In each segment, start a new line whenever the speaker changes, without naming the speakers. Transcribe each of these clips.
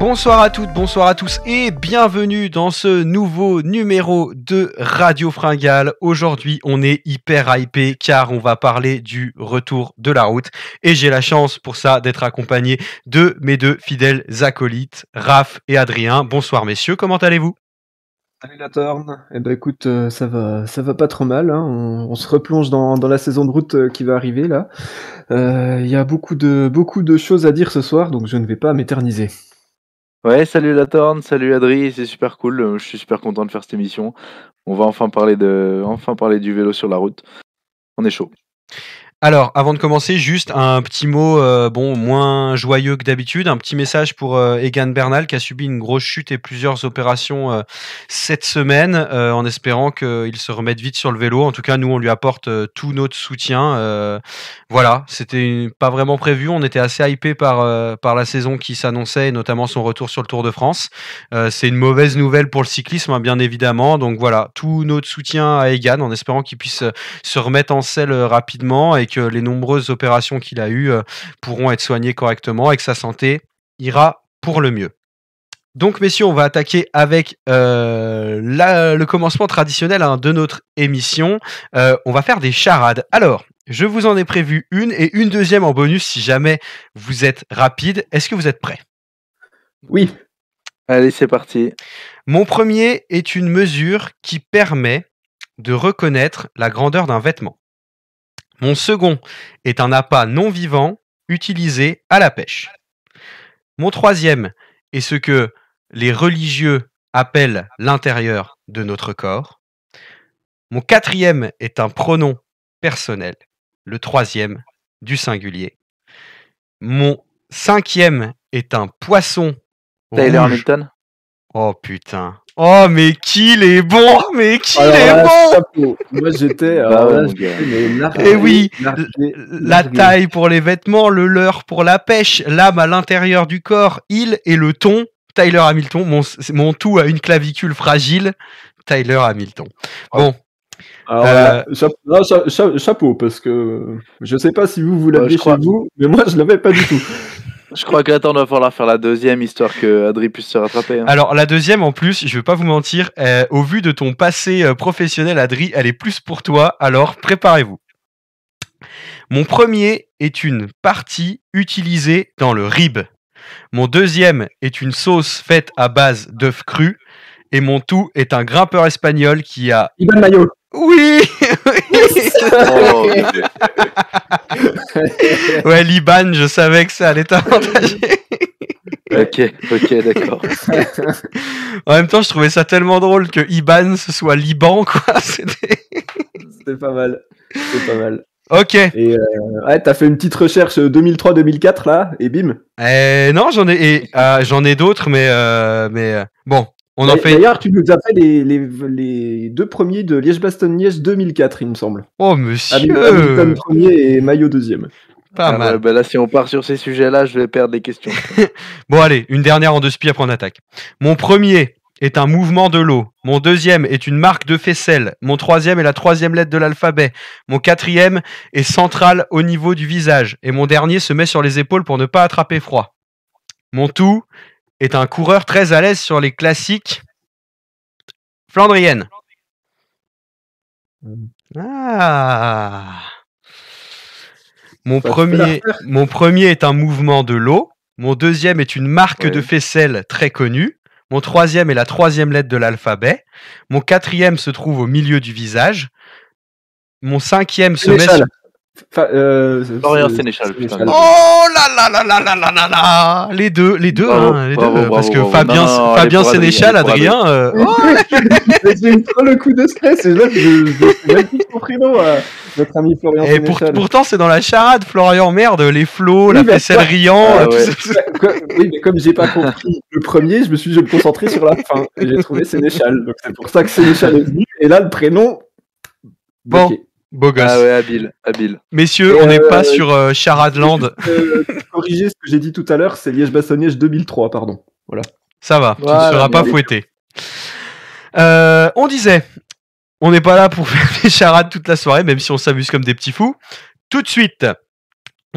Bonsoir à toutes, bonsoir à tous et bienvenue dans ce nouveau numéro de Radio Fringale. Aujourd'hui, on est hyper hypé car on va parler du retour de la route et j'ai la chance pour ça d'être accompagné de mes deux fidèles acolytes, Raph et Adrien. Bonsoir messieurs, comment allez-vous ?
Salut la Torn. Eh ben écoute, ça va pas trop mal, hein. On se replonge dans la saison de route qui va arriver là. Il y a beaucoup de choses à dire ce soir, donc je ne vais pas m'éterniser.
Ouais, salut la Torn, salut Adri, c'est super cool, je suis super content de faire cette émission. On va enfin parler du vélo sur la route. On est chaud.
Alors, avant de commencer, juste un petit mot, moins joyeux que d'habitude, un petit message pour Egan Bernal qui a subi une grosse chute et plusieurs opérations cette semaine, en espérant qu'il se remette vite sur le vélo. En tout cas, nous, on lui apporte tout notre soutien. Voilà, c'était pas vraiment prévu. On était assez hypé par la saison qui s'annonçait, et notamment son retour sur le Tour de France. C'est une mauvaise nouvelle pour le cyclisme, hein, bien évidemment. Donc voilà, tout notre soutien à Egan, en espérant qu'il puisse se remettre en selle rapidement et que les nombreuses opérations qu'il a eues pourront être soignées correctement et que sa santé ira pour le mieux. Donc messieurs, on va attaquer avec le commencement traditionnel de notre émission. On va faire des charades. Alors, je vous en ai prévu une et une deuxième en bonus si jamais vous êtes rapide. Est-ce que vous êtes prêts ?
Oui.
Allez, c'est parti.
Mon premier est une mesure qui permet de reconnaître la grandeur d'un vêtement. Mon second est un appât non vivant utilisé à la pêche. Mon troisième est ce que les religieux appellent l'intérieur de notre corps. Mon quatrième est un pronom personnel, le troisième du singulier. Mon cinquième est un poisson
Tyler
rouge.
Hamilton.
Oh putain. Oh mais qu'il est bon. Mais qu'il est
là,
bon.
chapeau. Moi j'étais
Et oui, la taille pour les vêtements, le leurre pour la pêche, l'âme à l'intérieur du corps, il et le ton. Tyler Hamilton, mon tout a une clavicule fragile. Tyler Hamilton. Bon.
Alors chapeau, parce que je sais pas si vous l'aviez chez vous, mais moi je l'avais pas du tout.
Je crois que la Torn va falloir faire la deuxième, histoire que Adri puisse se rattraper. Hein.
Alors la deuxième, en plus, je vais pas vous mentir, au vu de ton passé professionnel, Adri, elle est plus pour toi, alors préparez-vous. Mon premier est une partie utilisée dans le rib. Mon deuxième est une sauce faite à base d'œufs crus. Et mon tout est un grimpeur espagnol qui a...
Iban Mayo.
Oui.
Oh,
ouais, Liban, je savais que ça allait t'avantager.
Ok, d'accord.
C'était
En même temps, je trouvais ça tellement drôle que Iban, ce soit Liban, quoi.
pas mal. C'est pas mal.
Ok.
Et ouais, t'as fait une petite recherche 2003-2004 là, et bim.
Non, j'en ai d'autres, mais bon. On en fait...
D'ailleurs, tu nous as fait les deux premiers de Liège-Bastogne-Liège 2004, il me semble.
Oh, monsieur.
Hamilton premier et Maillot deuxième.
Pas mal.
Ouais, là, si on part sur ces sujets-là, je vais perdre les questions.
Bon, allez, une dernière en deux spies, après on attaque. Mon premier est un mouvement de l'eau. Mon deuxième est une marque de faisselle. Mon troisième est la troisième lettre de l'alphabet. Mon quatrième est central au niveau du visage. Et mon dernier se met sur les épaules pour ne pas attraper froid. Mon tout est un coureur très à l'aise sur les classiques flandriennes. Ah. Mon premier est un mouvement de l'eau. Mon deuxième est une marque de faisselle très connue. Mon troisième est la troisième lettre de l'alphabet. Mon quatrième se trouve au milieu du visage. Mon cinquième se met sur...
Florian Sénéchal, putain.
Oh là. Les deux,
bravo,
parce que
bravo.
Fabien Sénéchal, Adrien.
J'ai eu trop le coup de stress et là je même plus son prénom à notre ami Florian Sénéchal.
Pourtant c'est dans la charade, Florian, merde, les flots, la faisselle riant.
Oui, mais comme j'ai pas compris le premier, je me concentrer sur la fin et j'ai trouvé Sénéchal. Donc c'est pour ça que Sénéchal est venu et là le prénom.
Bon.
Okay.
Beau gosse.
Ah ouais, habile.
Messieurs, on n'est pas sur Charadland.
Corriger ce que j'ai dit tout à l'heure, c'est Liège-Bastogne-Liège 2003, pardon. Voilà.
Ça va, tu ne seras pas fouetté. On disait, on n'est pas là pour faire des charades toute la soirée, même si on s'amuse comme des petits fous. Tout de suite,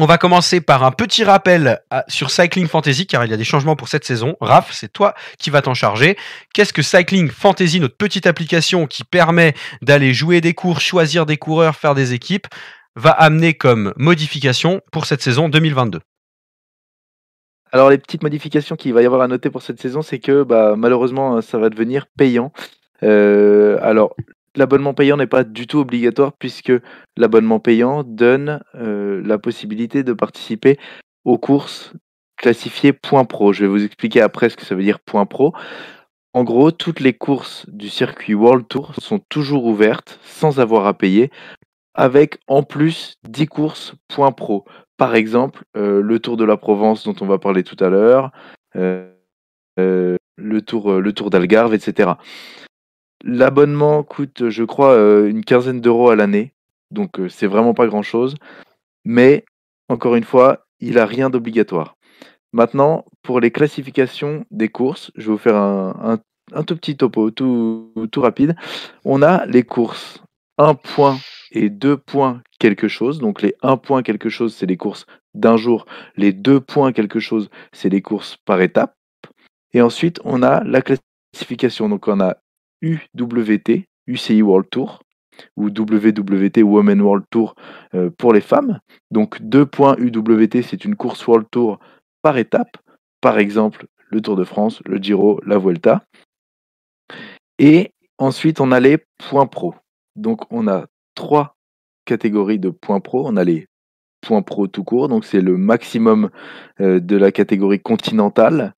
On va commencer par un petit rappel sur Cycling Fantasy, car il y a des changements pour cette saison. Raph, c'est toi qui vas t'en charger. Qu'est-ce que Cycling Fantasy, notre petite application qui permet d'aller jouer des courses, choisir des coureurs, faire des équipes, va amener comme modification pour cette saison 2022?
Alors les petites modifications qu'il va y avoir à noter pour cette saison, c'est que malheureusement, ça va devenir payant. Alors l'abonnement payant n'est pas du tout obligatoire puisque l'abonnement payant donne, la possibilité de participer aux courses classifiées points pro. Je vais vous expliquer après ce que ça veut dire points pro. En gros, toutes les courses du circuit World Tour sont toujours ouvertes sans avoir à payer, avec en plus 10 courses points pro. Par exemple, le Tour de la Provence dont on va parler tout à l'heure, le Tour d'Algarve, etc. L'abonnement coûte, je crois, une quinzaine d'euros à l'année, donc c'est vraiment pas grand-chose. Mais encore une fois, il a rien d'obligatoire. Maintenant, pour les classifications des courses, je vais vous faire un tout petit topo, tout rapide. On a les courses 1 point et 2 points quelque chose. Donc les 1 point quelque chose, c'est les courses d'un jour. Les 2 points quelque chose, c'est les courses par étape. Et ensuite, on a la classification. Donc on a UWT, UCI World Tour, ou WWT Women World Tour pour les femmes. Donc 2 points UWT, c'est une course World Tour par étape. Par exemple, le Tour de France, le Giro, la Vuelta. Et ensuite, on a les points pro. Donc on a 3 catégories de points pro. On a les points pro tout court, donc c'est le maximum de la catégorie continentale.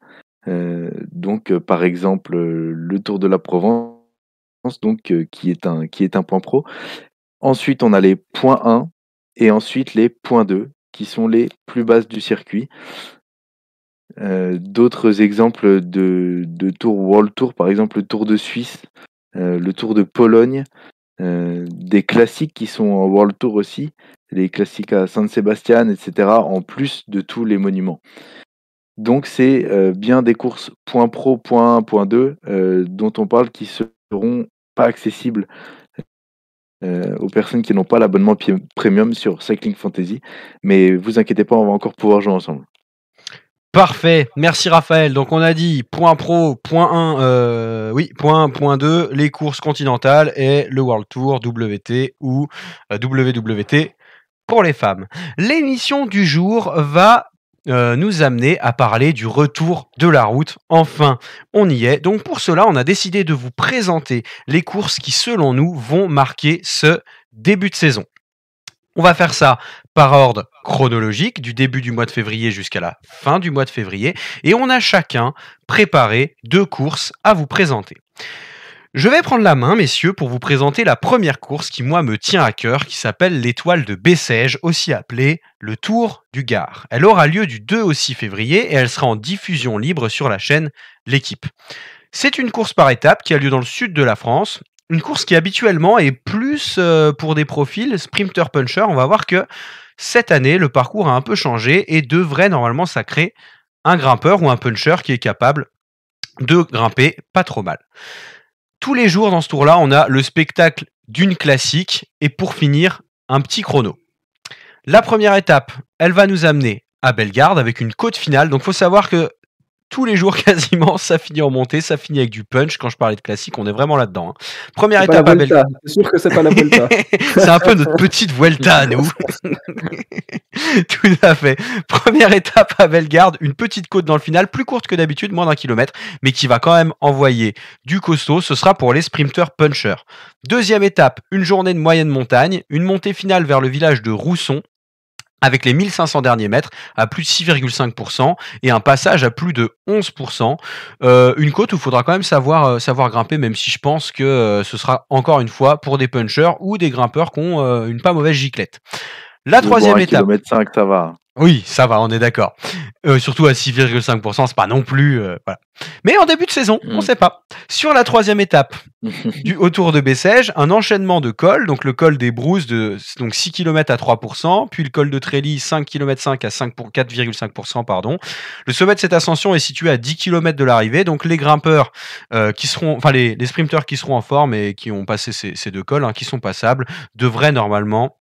Donc par exemple, le Tour de la Provence, donc qui est un point pro. Ensuite, on a les points 1 et ensuite les points 2 qui sont les plus basses du circuit. D'autres exemples de Tour World Tour, par exemple le Tour de Suisse, le Tour de Pologne, des classiques qui sont en World Tour aussi, les classiques à San Sebastian, etc., en plus de tous les monuments. Donc c'est bien des courses point pro, point 1, point 2 dont on parle qui seront pas accessibles aux personnes qui n'ont pas l'abonnement premium sur Cycling Fantasy. Mais vous inquiétez pas, on va encore pouvoir jouer ensemble.
Parfait, merci Raphaël. Donc on a dit point pro, point 1, point 1, point 2, les courses continentales et le World Tour, WT ou WWT pour les femmes. L'émission du jour va nous amener à parler du retour de la route. Enfin, on y est. Donc pour cela, on a décidé de vous présenter les courses qui, selon nous, vont marquer ce début de saison. On va faire ça par ordre chronologique, du début du mois de février jusqu'à la fin du mois de février, et on a chacun préparé 2 courses à vous présenter. Je vais prendre la main, messieurs, pour vous présenter la première course qui, moi, me tient à cœur, qui s'appelle l'Étoile de Bessèges, aussi appelée le Tour du Gard. Elle aura lieu du 2 au 6 février et elle sera en diffusion libre sur la chaîne L'Équipe. C'est une course par étapes qui a lieu dans le sud de la France. Une course qui habituellement est plus pour des profils sprinter-puncher. On va voir que cette année, le parcours a un peu changé et devrait normalement sacrer un grimpeur ou un puncher qui est capable de grimper pas trop mal. Tous les jours dans ce tour-là, on a le spectacle d'une classique et pour finir, un petit chrono. La première étape, elle va nous amener à Bellegarde avec une côte finale. Donc il faut savoir que tous les jours quasiment, ça finit en montée, ça finit avec du punch. Quand je parlais de classique, on est vraiment là-dedans. Première étape à Bellegarde.
C'est sûr que c'est pas la Vuelta.
C'est un peu notre petite Vuelta, nous. Tout à fait. Première étape à Bellegarde, une petite côte dans le final, plus courte que d'habitude, moins d'1 kilomètre, mais qui va quand même envoyer du costaud. Ce sera pour les sprinters punchers. Deuxième étape, une journée de moyenne montagne, une montée finale vers le village de Rousson, avec les 1500 derniers mètres à plus de 6,5% et un passage à plus de 11%. Une côte où il faudra quand même savoir grimper, même si je pense que ce sera encore une fois pour des punchers ou des grimpeurs qui ont une pas mauvaise giclette. La troisième étape.
1,5 km, ça va.
Oui, ça va, on est d'accord. Surtout à 6,5%, c'est pas non plus... voilà. Mais en début de saison, on sait pas. Sur la troisième étape au Tour de Bessèges, un enchaînement de cols, donc le col des Brousses de donc 6 km à 3%, puis le col de Trély 5 km 5 à 4,5%, pardon. Le sommet de cette ascension est situé à 10 km de l'arrivée, donc les grimpeurs qui seront, enfin les sprinteurs qui seront en forme et qui ont passé ces 2 cols, qui sont passables, devraient normalement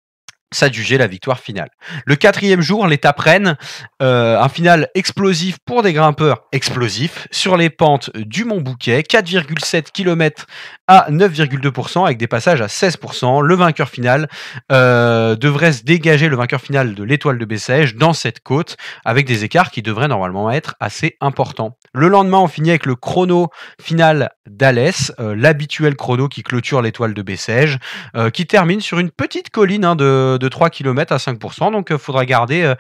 s'adjuger la victoire finale. Le 4e jour, l'étape Rennes, un final explosif pour des grimpeurs explosifs sur les pentes du Mont Bouquet, 4,7 km à 9,2% avec des passages à 16%. Le vainqueur final devrait se dégager, le vainqueur final de l'étoile de Bessèges, dans cette côte avec des écarts qui devraient normalement être assez importants. Le lendemain, on finit avec le chrono final d'Alès, l'habituel chrono qui clôture l'étoile de Bessèges, qui termine sur une petite colline de 3 km à 5%. Donc, il faudra garder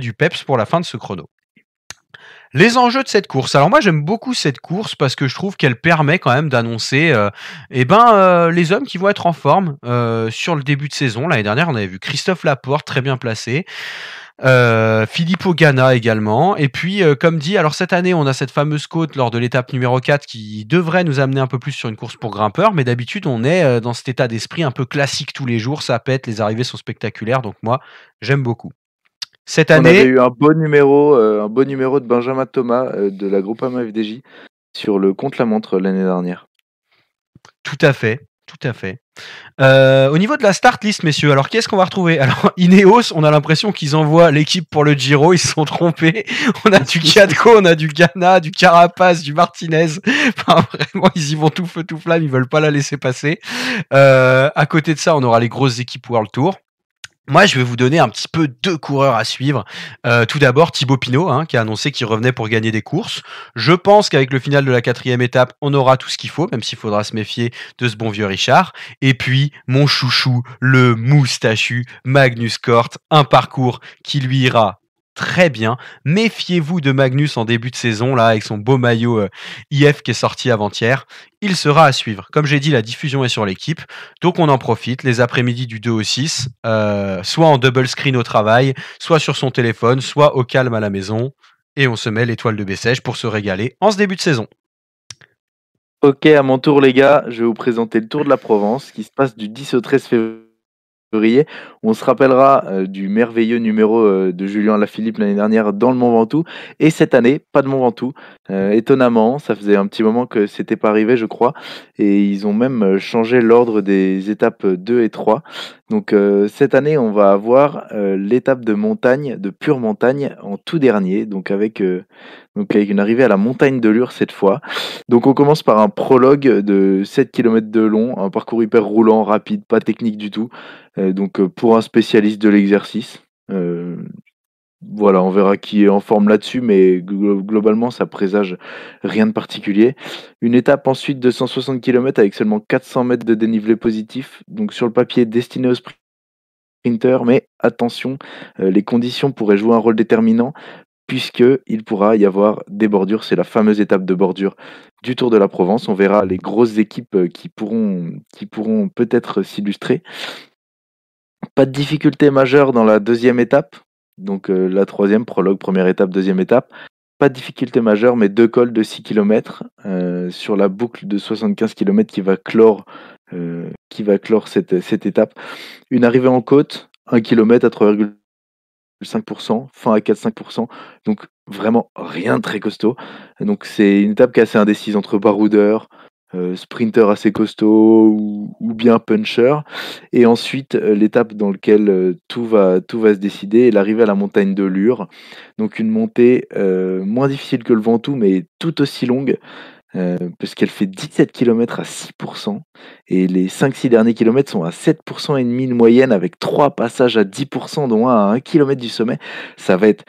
du peps pour la fin de ce chrono. Les enjeux de cette course. Alors moi j'aime beaucoup cette course parce que je trouve qu'elle permet quand même d'annoncer les hommes qui vont être en forme sur le début de saison. L'année dernière on avait vu Christophe Laporte très bien placé. Filippo Ganna également. Et puis, comme dit, alors cette année, on a cette fameuse côte lors de l'étape numéro 4 qui devrait nous amener un peu plus sur une course pour grimpeurs. Mais d'habitude, on est dans cet état d'esprit un peu classique tous les jours. Ça pète, les arrivées sont spectaculaires. Donc moi, j'aime beaucoup. Cette
On avait
année,
eu un beau numéro de Benjamin Thomas de la Groupama FDJ sur le contre-la-montre l'année dernière.
tout à fait. Au niveau de la start list, messieurs, alors qui est-ce qu'on va retrouver? Alors, Ineos, on a l'impression qu'ils envoient l'équipe pour le Giro, ils se sont trompés. On a du Cadco, on a du Ganna, du Carapaz, du Martinez. Enfin, vraiment, ils y vont tout feu, tout flamme, ils veulent pas la laisser passer. À côté de ça, on aura les grosses équipes World Tour. Moi, je vais vous donner un petit peu 2 coureurs à suivre. Tout d'abord, Thibaut Pinot, qui a annoncé qu'il revenait pour gagner des courses. Je pense qu'avec le final de la 4e étape, on aura tout ce qu'il faut, même s'il faudra se méfier de ce bon vieux Richard. Et puis, mon chouchou, le moustachu Magnus Cort, un parcours qui lui ira très bien. Méfiez-vous de Magnus en début de saison, là, avec son beau maillot IF qui est sorti avant-hier. Il sera à suivre. Comme j'ai dit, la diffusion est sur l'équipe, donc on en profite les après-midi du 2 au 6, soit en double screen au travail, soit sur son téléphone, soit au calme à la maison, et on se met l'étoile de Bessèges pour se régaler en ce début de saison.
Ok, à mon tour les gars, je vais vous présenter le Tour de la Provence qui se passe du 10 au 13 février. On se rappellera du merveilleux numéro de Julien Alaphilippe l'année dernière dans le Mont Ventoux. Et cette année, pas de Mont Ventoux. Étonnamment, ça faisait un petit moment que c'était pas arrivé, je crois. Et ils ont même changé l'ordre des étapes 2 et 3. Donc cette année, on va avoir l'étape de montagne, de pure montagne, en tout dernier. Donc avec une arrivée à la montagne de Lure cette fois. Donc on commence par un prologue de 7 km de long, un parcours hyper roulant, rapide, pas technique du tout. Pour un spécialiste de l'exercice. Voilà, on verra qui est en forme là-dessus, mais globalement, ça présage rien de particulier. Une étape ensuite de 160 km avec seulement 400 mètres de dénivelé positif, donc sur le papier destiné aux sprinters, mais attention, les conditions pourraient jouer un rôle déterminant, puisqu'il pourra y avoir des bordures. C'est la fameuse étape de bordure du Tour de la Provence. On verra les grosses équipes qui pourront peut-être s'illustrer. Pas de difficulté majeure dans la 2e étape, donc la 3e, prologue, première étape, 2e étape. Pas de difficulté majeure, mais 2 cols de 6 km sur la boucle de 75 km qui va clore cette étape. Une arrivée en côte, 1 km à 3,5%, fin à 4,5%, donc vraiment rien de très costaud. Donc c'est une étape qui est assez indécise entre baroudeur, sprinter assez costaud ou bien puncher. Et ensuite, l'étape dans laquelle tout va se décider est l'arrivée à la montagne de Lure. Donc une montée moins difficile que le Ventoux, mais tout aussi longue, parce qu'elle fait 17 km à 6%. Et les 5-6 derniers kilomètres sont à 7% et demi de moyenne, avec 3 passages à 10%, dont un à 1 km du sommet. Ça va être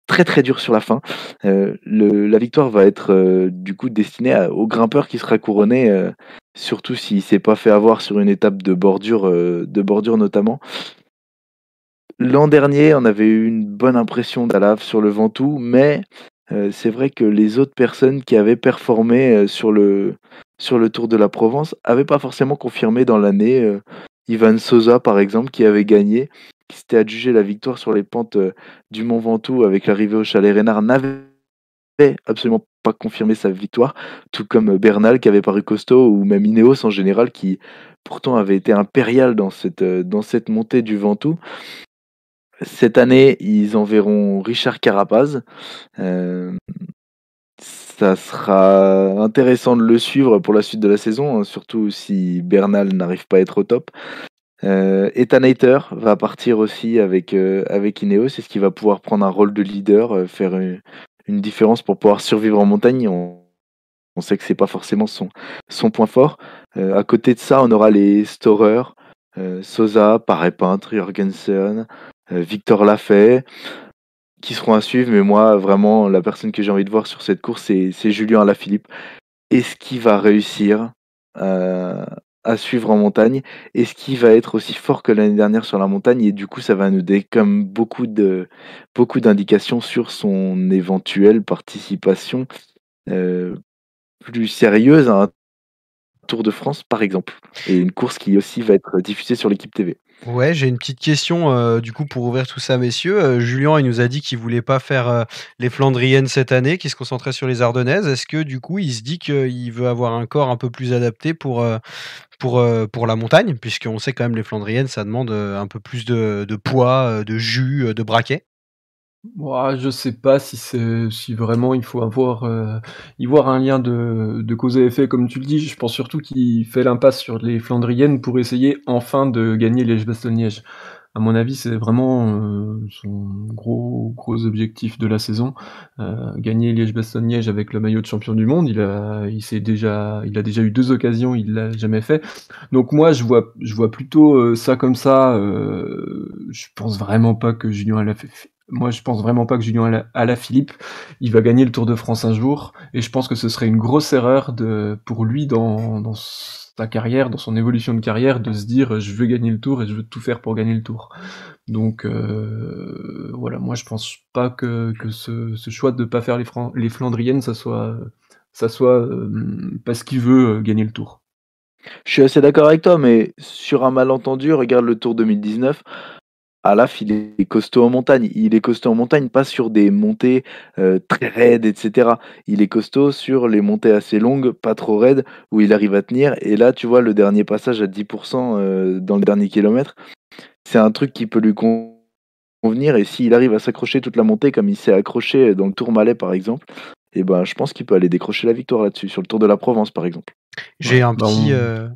très très dur sur la fin. La victoire va être du coup destinée au grimpeur qui sera couronné, surtout s'il ne s'est pas fait avoir sur une étape de bordure notamment. L'an dernier, on avait eu une bonne impression d'Alav sur le Ventoux, mais c'est vrai que les autres personnes qui avaient performé sur le Tour de la Provence n'avaient pas forcément confirmé dans l'année. Ivan Sosa, par exemple, qui avait gagné, qui s'était adjugé la victoire sur les pentes du Mont Ventoux avec l'arrivée au Chalet Reynard, n'avait absolument pas confirmé sa victoire, tout comme Bernal qui avait paru costaud, ou même Ineos en général qui pourtant avait été impérial dans cette montée du Ventoux. Cette année, ils enverront Richard Carapaz. Ça sera intéressant de le suivre pour la suite de la saison, surtout si Bernal n'arrive pas à être au top. Ethan Hayter va partir aussi avec Ineos. Est-ce qu'il va pouvoir prendre un rôle de leader, faire une différence pour pouvoir survivre en montagne? On sait que c'est pas forcément son point fort. À côté de ça, on aura les Storer, Sosa, Paré Peintre, Jorgensen, Victor Lafay, qui seront à suivre. Mais moi, vraiment, la personne que j'ai envie de voir sur cette course, c'est Julien Alaphilippe. Est-ce qu'il va réussir à suivre en montagne? Est-ce qu'il va être aussi fort que l'année dernière sur la montagne? Et du coup, ça va nous donner comme beaucoup d'indications sur son éventuelle participation plus sérieuse à un Tour de France, par exemple. Et une course qui aussi va être diffusée sur l'équipe TV.
Ouais, j'ai une petite question du coup pour ouvrir tout ça, messieurs. Julien, il nous a dit qu'il voulait pas faire les Flandriennes cette année, qu'il se concentrait sur les Ardennaises. Est-ce que du coup, il se dit qu'il veut avoir un corps un peu plus adapté pour la montagne, puisqu'on sait quand même les Flandriennes, ça demande un peu plus de poids, de jus, de braquet?
Ouah, je sais pas si vraiment il faut y voir un lien de cause à effet comme tu le dis. Je pense surtout qu'il fait l'impasse sur les Flandriennes pour essayer enfin de gagner Liège-Bastogne-Liège. À mon avis, c'est vraiment, son gros objectif de la saison. Gagner Liège-Bastogne-Liège avec le maillot de champion du monde. Il a déjà eu 2 occasions, il l'a jamais fait. Donc moi je vois plutôt, ça comme ça, je pense vraiment pas que Julien Alaphilippe, il va gagner le Tour de France un jour, et je pense que ce serait une grosse erreur pour lui dans sa carrière, dans son évolution de carrière, de se dire je veux gagner le Tour et je veux tout faire pour gagner le Tour. Donc voilà, moi je pense pas que ce choix de pas faire les Flandriennes, ça soit parce qu'il veut gagner le Tour.
Je suis assez d'accord avec toi, mais sur un malentendu, regarde le Tour 2019. Alaf, il est costaud en montagne. Il est costaud en montagne, pas sur des montées très raides, etc. Il est costaud sur les montées assez longues, pas trop raides, où il arrive à tenir. Et là, tu vois, le dernier passage à 10% dans le dernier kilomètre, c'est un truc qui peut lui convenir. Et s'il arrive à s'accrocher toute la montée, comme il s'est accroché dans le Tourmalet, par exemple, et ben, je pense qu'il peut aller décrocher la victoire là-dessus, sur le Tour de la Provence, par exemple.
J'ai
Ouais, bah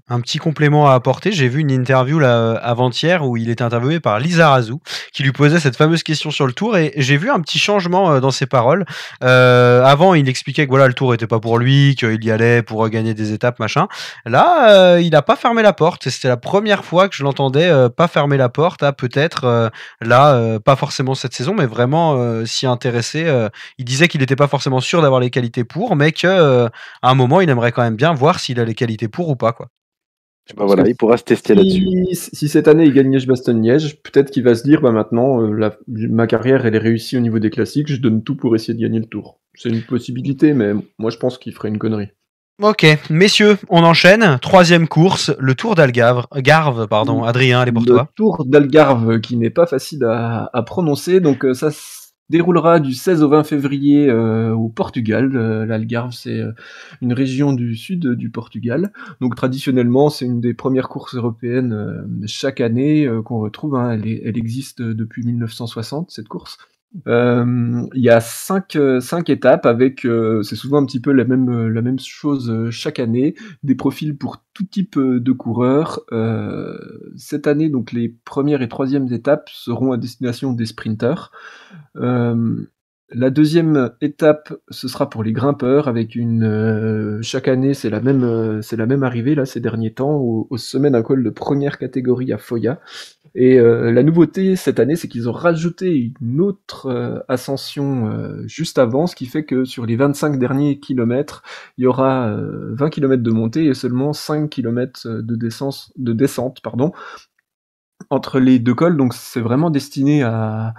un petit complément à apporter. J'ai vu une interview là, avant-hier où il était interviewé par Lisa Razou qui lui posait cette fameuse question sur le Tour et j'ai vu un petit changement, dans ses paroles. Avant, il expliquait que voilà, le Tour était pas pour lui, qu'il y allait pour, gagner des étapes, machin. Là, il a pas fermé la porte et c'était la première fois que je l'entendais, pas fermer la porte à peut-être, là, pas forcément cette saison, mais vraiment, s'y intéresser. Il disait qu'il était pas forcément sûr d'avoir les qualités pour, mais que, à un moment, il aimerait quand même bien voir s'il a les qualités pour ou pas, quoi.
Je
Ben
pense que
voilà, il pourra se tester là-dessus.
si cette année il gagne Liège-Bastogne-Liège, peut-être qu'il va se dire bah maintenant ma carrière elle est réussie au niveau des classiques, je donne tout pour essayer de gagner le Tour. C'est une possibilité, mais moi je pense qu'il ferait une connerie.
Ok, messieurs, on enchaîne. Troisième course, le Tour Garve, pardon. Adrien, elle est pour
Le
toi.
Tour d'Algarve qui n'est pas facile à prononcer, donc ça se déroulera du 16 au 20 février au Portugal. L'Algarve, c'est une région du sud du Portugal. Donc traditionnellement, c'est une des premières courses européennes chaque année qu'on retrouve, hein. Elle existe depuis 1960, cette course. Il y a 5 étapes avec, c'est souvent un petit peu la même chose chaque année, des profils pour tout type de coureurs. Cette année, donc les premières et troisièmes étapes seront à destination des sprinters. La deuxième étape, ce sera pour les grimpeurs avec chaque année, c'est la même arrivée là ces derniers temps au sommet d'un col de première catégorie à Foya. Et la nouveauté cette année, c'est qu'ils ont rajouté une autre ascension juste avant, ce qui fait que sur les 25 derniers kilomètres, il y aura 20 kilomètres de montée et seulement 5 kilomètres de descente, pardon, entre les deux cols. Donc c'est vraiment destiné à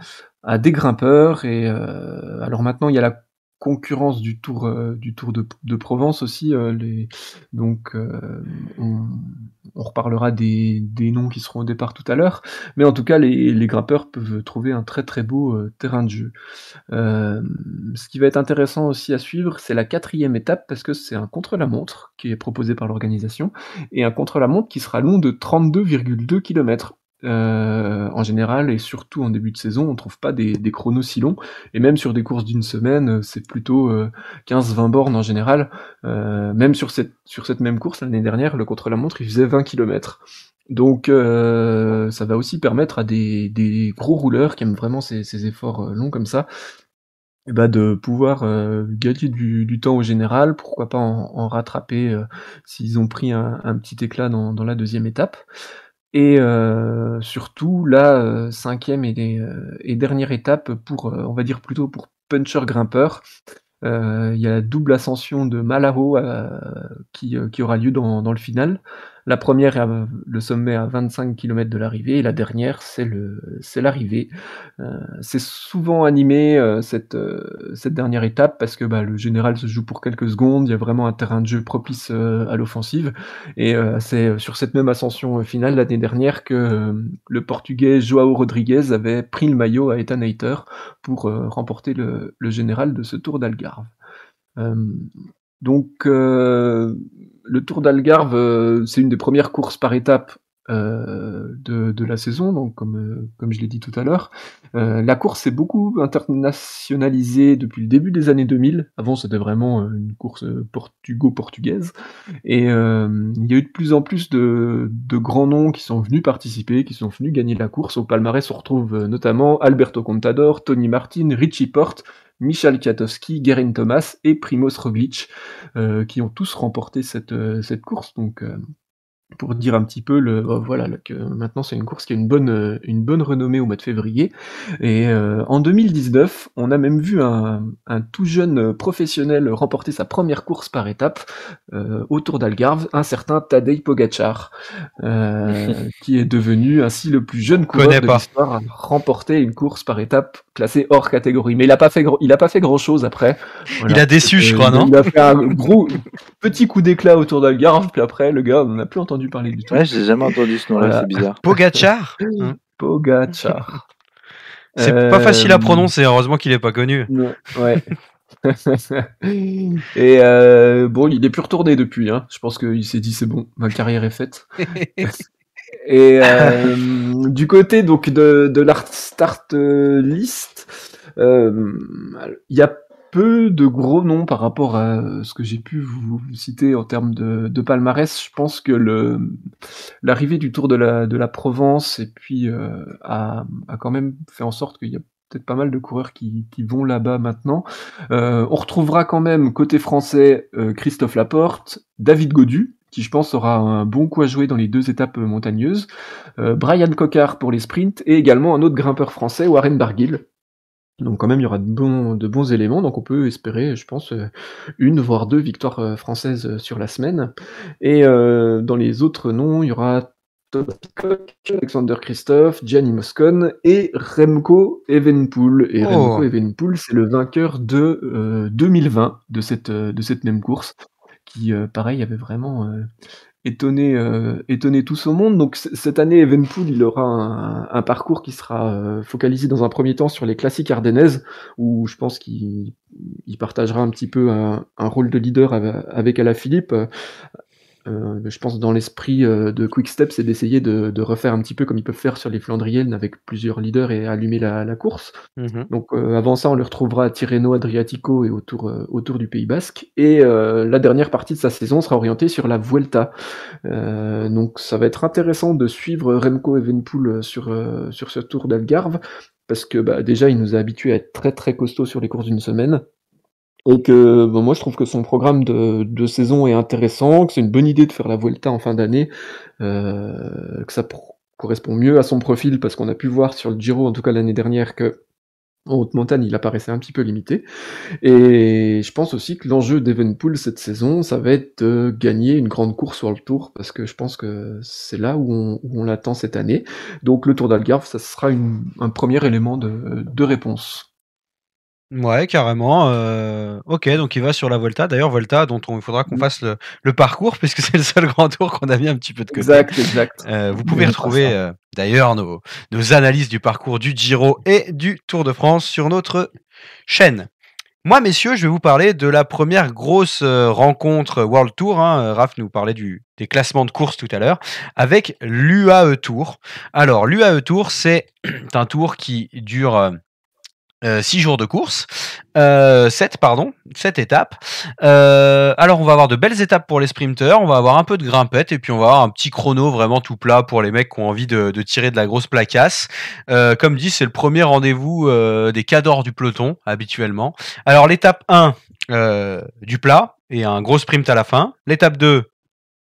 des grimpeurs. Et alors maintenant, il y a la concurrence du Tour de Provence aussi. Donc on reparlera des noms qui seront au départ tout à l'heure. Mais en tout cas, les grimpeurs peuvent trouver un très très beau terrain de jeu. Ce qui va être intéressant aussi à suivre, c'est la 4e étape, parce que c'est un contre-la-montre qui est proposé par l'organisation, et un contre-la-montre qui sera long de 32,2 km. En général, et surtout en début de saison, on trouve pas des chronos si longs, et même sur des courses d'une semaine, c'est plutôt 15-20 bornes en général. Même sur cette même course l'année dernière, le contre-la-montre, il faisait 20 km. Donc ça va aussi permettre à des gros rouleurs qui aiment vraiment ces efforts longs comme ça, et bah, de pouvoir gagner du temps au général, pourquoi pas en rattraper s'ils ont pris un petit éclat dans la deuxième étape. Et surtout la 5e et dernière étape pour, on va dire plutôt pour puncher-grimpeur. Il y a la double ascension de Malaho qui aura lieu dans le final. La première est le sommet à 25 km de l'arrivée et la dernière, c'est l'arrivée. C'est souvent animé, cette dernière étape parce que, bah, le général se joue pour quelques secondes. Il y a vraiment un terrain de jeu propice à l'offensive et c'est sur cette même ascension finale l'année dernière que le Portugais João Rodrigues avait pris le maillot à Ethan Hayter pour remporter le général de ce Tour d'Algarve. Hem, donc le Tour d'Algarve, c'est une des premières courses par étapes de la saison, donc comme je l'ai dit tout à l'heure. La course s'est beaucoup internationalisée depuis le début des années 2000. Avant, c'était vraiment une course portugo-portugaise. Et il y a eu de plus en plus de grands noms qui sont venus participer, qui sont venus gagner la course. Au palmarès, on retrouve notamment Alberto Contador, Tony Martin, Richie Porte, Michał Kwiatkowski, Geraint Thomas et Primož Roglič, qui ont tous remporté cette course. Donc pour dire un petit peu voilà, que maintenant c'est une course qui a une bonne renommée au mois de février. Et en 2019, on a même vu un tout jeune professionnel remporter sa première course par étape au Tour d'Algarve, un certain Tadej Pogačar, qui est devenu ainsi le plus jeune coureur de l'histoire à remporter une course par étape classée hors catégorie. Mais il a pas fait grand chose après. Voilà.
Il a déçu, je crois, non?
Il a fait un gros petit coup d'éclat au Tour d'Algarve, puis après le gars, on n'a plus entendu parler du tout.
Ouais, j'ai jamais entendu ce nom-là, c'est bizarre.
Pogačar
Pogačar.
C'est pas facile à prononcer, heureusement qu'il est pas connu.
Ouais. Et bon, il est plus retourné depuis, hein. Je pense qu'il s'est dit c'est bon, ma carrière est faite. Et du côté donc de la start list, il y a peu de gros noms par rapport à ce que j'ai pu vous citer en termes de palmarès. Je pense que l'arrivée du Tour de la Provence et puis a quand même fait en sorte qu'il y a peut-être pas mal de coureurs qui vont là-bas maintenant. On retrouvera quand même côté français Christophe Laporte, David Gaudu, qui je pense aura un bon coup à jouer dans les 2 étapes montagneuses, Brian Cocard pour les sprints et également un autre grimpeur français, Warren Barguil. Donc quand même il y aura de bons éléments, donc on peut espérer, je pense, 1 voire 2 victoires françaises sur la semaine. Et dans les autres noms, il y aura Thomas Pidcock, Alexander Kristoff, Gianni Moscon et Remco Evenepoel. Et Remco Evenepoel, c'est le vainqueur de 2020 de cette même course, qui pareil avait vraiment étonné tous au monde. Donc cette année, Evenepoel, il aura un parcours qui sera focalisé dans un premier temps sur les classiques ardennaises, où je pense qu'il partagera un petit peu un rôle de leader avec Alaphilippe. Je pense dans l'esprit de Quick-Step, c'est d'essayer de refaire un petit peu comme ils peuvent faire sur les Flandriennes avec plusieurs leaders et allumer la course. Donc avant ça, on le retrouvera à Tirreno Adriatico et autour du Pays Basque. Et la dernière partie de sa saison sera orientée sur la Vuelta. Donc ça va être intéressant de suivre Remco Evenepoel sur ce Tour d'Algarve, parce que bah, déjà il nous a habitués à être très très costaud sur les courses d'une semaine. Et que moi je trouve que son programme de saison est intéressant, que c'est une bonne idée de faire la Vuelta en fin d'année, que ça correspond mieux à son profil, parce qu'on a pu voir sur le Giro, en tout cas l'année dernière, qu'en haute montagne il apparaissait un petit peu limité. Et je pense aussi que l'enjeu d'Evenepoel cette saison, ça va être de gagner une grande course sur le Tour, parce que je pense que c'est là où on l'attend cette année. Donc le Tour d'Algarve, ça sera un premier élément de réponse.
Ouais, carrément. Ok, donc il va sur la Volta. D'ailleurs, Volta, dont il faudra qu'on fasse le parcours, puisque c'est le seul grand tour qu'on a mis un petit peu de côté.
Exact.
Vous pouvez retrouver d'ailleurs nos analyses du parcours du Giro et du Tour de France sur notre chaîne. Moi, messieurs, je vais vous parler de la première grosse rencontre World Tour. Raph nous parlait des classements de course tout à l'heure, avec l'UAE Tour. Alors, l'UAE Tour, c'est un tour qui dure 6 jours de course, 7 étapes. Alors on va avoir de belles étapes pour les sprinteurs, on va avoir un peu de grimpette et puis on va avoir un petit chrono vraiment tout plat pour les mecs qui ont envie de tirer de la grosse placasse. Comme dit, c'est le premier rendez-vous des cadors du peloton habituellement. Alors l'étape 1, du plat et un gros sprint à la fin. L'étape 2,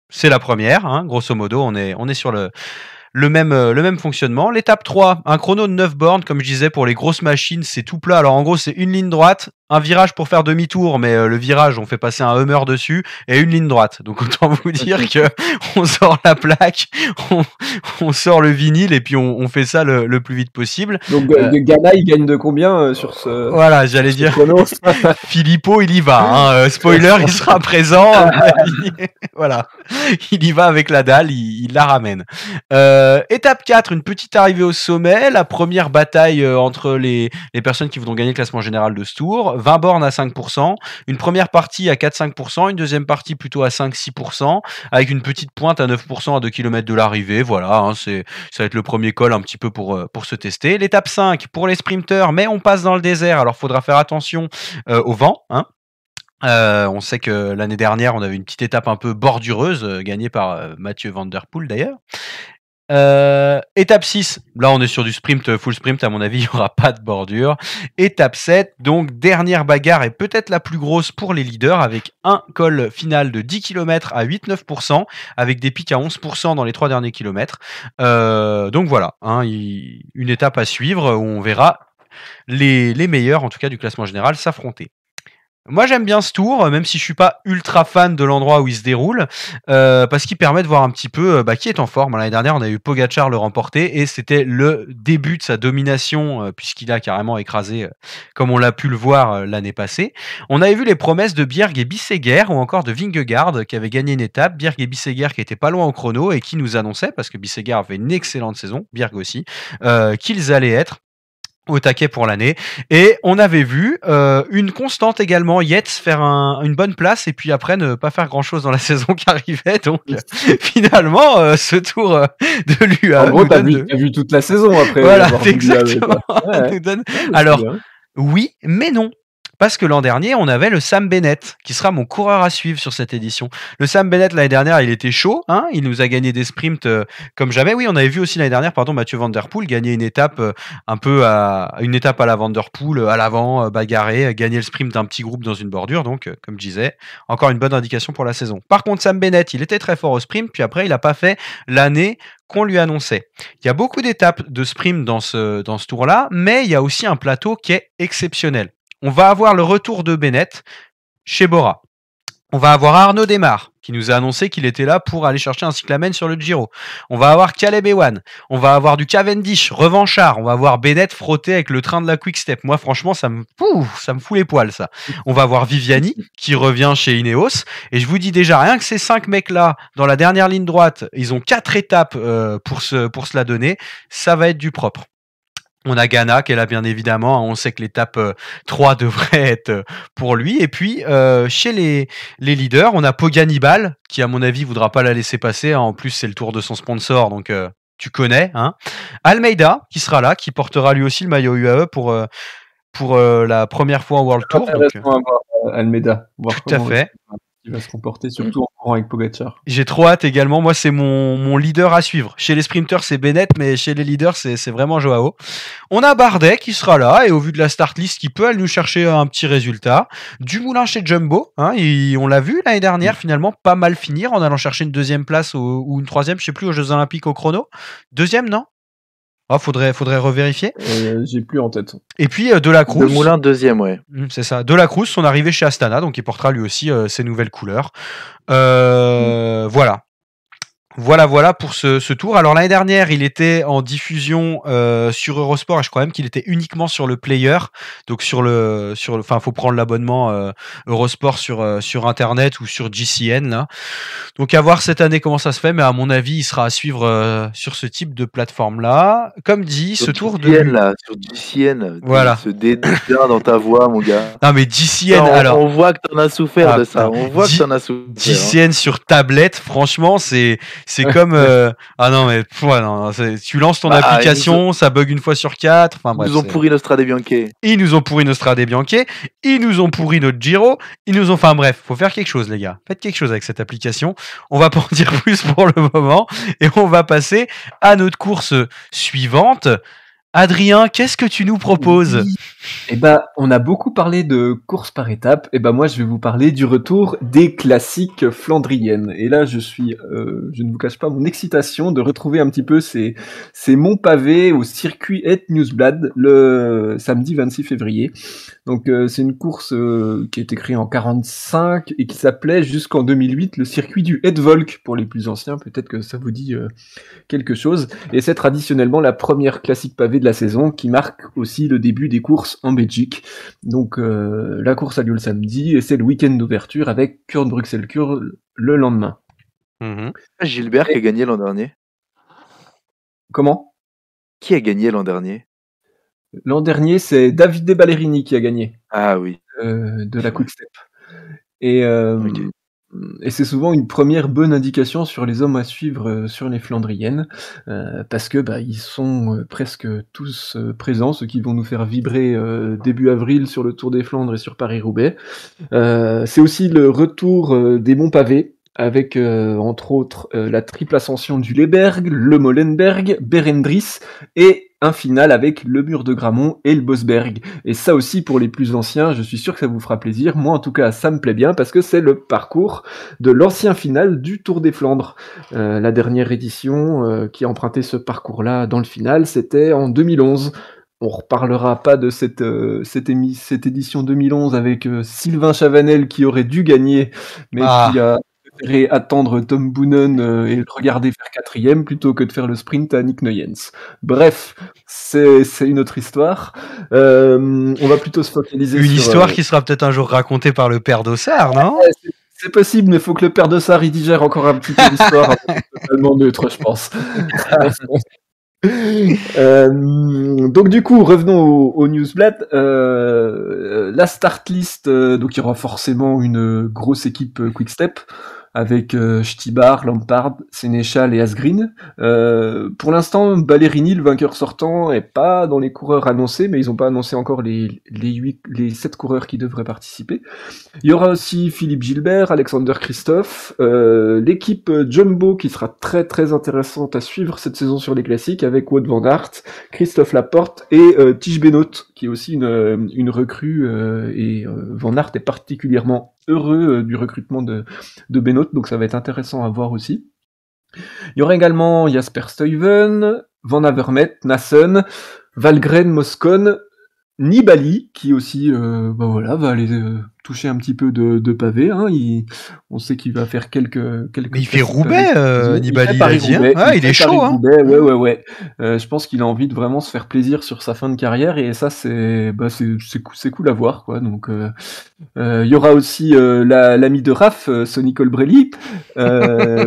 c'est la première, hein, grosso modo, on est sur le même fonctionnement. L'étape 3, un chrono de 9 bornes, comme je disais, pour les grosses machines, c'est tout plat. Alors en gros, c'est une ligne droite, un virage pour faire demi-tour, mais le virage, on fait passer un Hummer dessus, et une ligne droite. Donc autant vous dire que on sort la plaque, on sort le vinyle, et puis on fait ça le plus vite possible.
Donc Ghana, il gagne de combien sur ce...
Voilà, j'allais dire,
chrono
Filippo, il y va. Hein. Spoiler, il sera présent. Voilà, il y va avec la dalle, il la ramène. Étape 4, une petite arrivée au sommet, la première bataille entre les personnes qui voudront gagner le classement général de ce tour, 20 bornes à 5%, une première partie à 4-5%, une deuxième partie plutôt à 5-6%, avec une petite pointe à 9% à 2 km de l'arrivée, voilà, hein, ça va être le premier col un petit peu pour se tester. L'étape 5, pour les sprinteurs, mais on passe dans le désert, alors faudra faire attention au vent, hein. On sait que l'année dernière, on avait une petite étape un peu bordureuse, gagnée par Mathieu Van Der Poel d'ailleurs. Étape 6, là on est sur du sprint, full sprint, à mon avis il n'y aura pas de bordure. Étape 7, donc dernière bagarre et peut-être la plus grosse pour les leaders, avec un col final de 10 km à 8-9%, avec des pics à 11% dans les 3 derniers kilomètres. Donc voilà, hein, une étape à suivre où on verra les meilleurs, en tout cas du classement général, s'affronter. Moi j'aime bien ce tour, même si je suis pas ultra fan de l'endroit où il se déroule, parce qu'il permet de voir un petit peu qui est en forme. L'année dernière, on a eu Pogačar le remporter et c'était le début de sa domination, puisqu'il a carrément écrasé, comme on l'a pu le voir l'année passée. On avait vu les promesses de Bjerg et Bisseguer ou encore de Vingegaard qui avaient gagné une étape. Bjerg et Bisseguer qui étaient pas loin au chrono et qui nous annonçaient, parce que Bisseguer a fait une excellente saison, Bjerg aussi, qu'ils allaient être au taquet pour l'année. Et on avait vu une constante également, Yates faire une bonne place et puis après ne pas faire grand chose dans la saison qui arrivait. Donc finalement ce tour de l'UAE.
En gros, t'as vu toute la saison après.
Voilà, exactement. Ouais. Alors oui, mais non. Parce que l'an dernier, on avait le Sam Bennett, qui sera mon coureur à suivre sur cette édition. Le Sam Bennett, l'année dernière, il était chaud, hein, il nous a gagné des sprints comme jamais. Oui, on avait vu aussi l'année dernière, Mathieu Van Der Poel gagner une étape une étape à la Van Der Poel, à l'avant, bagarrer, gagner le sprint d'un petit groupe dans une bordure. Donc, comme je disais, encore une bonne indication pour la saison. Par contre, Sam Bennett, il était très fort au sprint, puis après, il n'a pas fait l'année qu'on lui annonçait. Il y a beaucoup d'étapes de sprint dans ce tour-là, mais il y a aussi un plateau qui est exceptionnel. On va avoir le retour de Bennett chez Bora. On va avoir Arnaud Démare, qui nous a annoncé qu'il était là pour aller chercher un cyclamen sur le Giro. On va avoir Caleb Ewan. On va avoir du Cavendish, revanchard. On va avoir Bennett frotté avec le train de la Quick Step. Moi, franchement, ça me fout les poils, ça. On va avoir Viviani, qui revient chez Ineos. Et je vous dis déjà, rien que ces 5 mecs-là, dans la dernière ligne droite, ils ont 4 étapes pour se la donner. Ça va être du propre. On a Ghana qui est là bien évidemment, on sait que l'étape 3 devrait être pour lui. Et puis chez les leaders, on a Poganibal qui à mon avis voudra pas la laisser passer. En plus c'est le tour de son sponsor, donc tu connais. Hein. Almeida qui sera là, qui portera lui aussi le maillot UAE pour la première fois en World Tour.
Donc, Almeida.
Tout à fait.
Il va se comporter surtout en courant avec Pogačar.
J'ai trop hâte également. Moi, c'est mon leader à suivre. Chez les sprinters, c'est Bennett, mais chez les leaders, c'est vraiment Joao. On a Bardet qui sera là, et au vu de la start list, qui peut aller nous chercher un petit résultat. Dumoulin chez Jumbo, hein, on l'a vu l'année dernière, finalement, pas mal finir en allant chercher une deuxième place ou une troisième, je sais plus, aux Jeux Olympiques au chrono. Deuxième, non? Ah, faudrait revérifier.
J'ai plus en tête.
Et puis De la Cruz.
Moulin deuxième, ouais.
C'est ça. De la Cruz, son arrivée chez Astana, donc il portera lui aussi ses nouvelles couleurs. Voilà. Voilà pour ce tour. Alors l'année dernière, il était en diffusion sur Eurosport et je crois même qu'il était uniquement sur le player. Donc faut prendre l'abonnement Eurosport sur internet ou sur GCN là. Donc à voir cette année comment ça se fait, mais à mon avis, il sera à suivre sur ce type de plateforme là. Comme dit,
sur
ce tour
GCN, là, sur GCN.
Voilà.
Ce dédain dans ta voix, mon gars.
Non mais GCN,
on voit que t'en as souffert de ça. On voit que t'en as souffert.
GCN sur tablette, franchement, c'est C'est comme ah non mais non, tu lances ton application, ça bug une fois sur 4. Enfin bref.
Ils nous ont pourri notre Strade Bianche.
Ils nous ont pourri notre Strade Bianche. Ils nous ont pourri notre Giro. Ils nous ont. Enfin bref, faut faire quelque chose les gars. Faites quelque chose avec cette application. On va pas en dire plus pour le moment et on va passer à notre course suivante. Adrien, qu'est-ce que tu nous proposes ?
Eh ben, on a beaucoup parlé de course par étapes. Eh ben, moi, je vais vous parler du retour des classiques flandriennes. Et là, je ne vous cache pas mon excitation de retrouver un petit peu ces monts pavés au circuit Het Nieuwsblad le samedi 26 février. Donc, c'est une course qui a été créée en 45 et qui s'appelait jusqu'en 2008 le circuit du Het Volk pour les plus anciens. Peut-être que ça vous dit quelque chose. Et c'est traditionnellement la première classique pavée de la saison qui marque aussi le début des courses en Belgique. Donc la course a lieu le samedi et c'est le week-end d'ouverture avec Kuurne-Bruxelles-Kur le lendemain.
Gilbert qui a gagné l'an dernier.
Comment ?
Qui a gagné l'an dernier ?
L'an dernier, c'est Davide Ballerini qui a gagné.
Ah oui.
De la Quick Step. Et c'est souvent une première bonne indication sur les hommes à suivre sur les Flandriennes, parce que ils sont presque tous présents, ceux qui vont nous faire vibrer début avril sur le Tour des Flandres et sur Paris-Roubaix. C'est aussi le retour des monts pavés, avec entre autres la triple ascension du Leberg, le Molenberg, Berendries et un final avec le mur de Grammont et le Bosberg. Et ça aussi, pour les plus anciens, je suis sûr que ça vous fera plaisir. Moi, en tout cas, ça me plaît bien parce que c'est le parcours de l'ancien final du Tour des Flandres. La dernière édition qui a emprunté ce parcours-là dans le final, c'était en 2011. On reparlera pas de cette édition 2011 avec Sylvain Chavanel qui aurait dû gagner, mais qui a préféré attendre Tom Boonen et le regarder faire 4e plutôt que de faire le sprint à Nick Nuyens. Bref, c'est une autre histoire. On va plutôt se focaliser
sur...
Une
histoire qui sera peut-être un jour racontée par le père d'Ossard, non ?
C'est possible, mais il faut que le père d'Ossard y digère encore un petit peu l'histoire. Totalement neutre, je pense. Donc du coup, revenons au Newsblad. La start list, donc il y aura forcément une grosse équipe Quick-Step avec Stibar, Lampard, Sénéchal et Asgreen. Pour l'instant, Ballerini, le vainqueur sortant, est pas dans les coureurs annoncés, mais ils n'ont pas annoncé encore les 7 coureurs qui devraient participer. Il y aura aussi Philippe Gilbert, Alexander Christophe, l'équipe Jumbo qui sera très très intéressante à suivre cette saison sur les classiques avec Wout van Aert, Christophe Laporte et Tige Benoît qui est aussi une recrue et Van Aert est particulièrement heureux du recrutement de Benoît, donc ça va être intéressant à voir aussi. Il y aura également Jasper Stuyven, Van Avermaet, Nassen, Valgren, Moscon, Nibali, qui aussi va aller toucher un petit peu de pavé. Hein. On sait qu'il va faire quelques
mais il fait Roubaix, Nibali, il a dit. Il est chaud. Hein.
Ouais. Je pense qu'il a envie de vraiment se faire plaisir sur sa fin de carrière et ça, c'est cool à voir. Quoi. Donc, il y aura aussi l'ami de Raph, Sonny Colbrelli,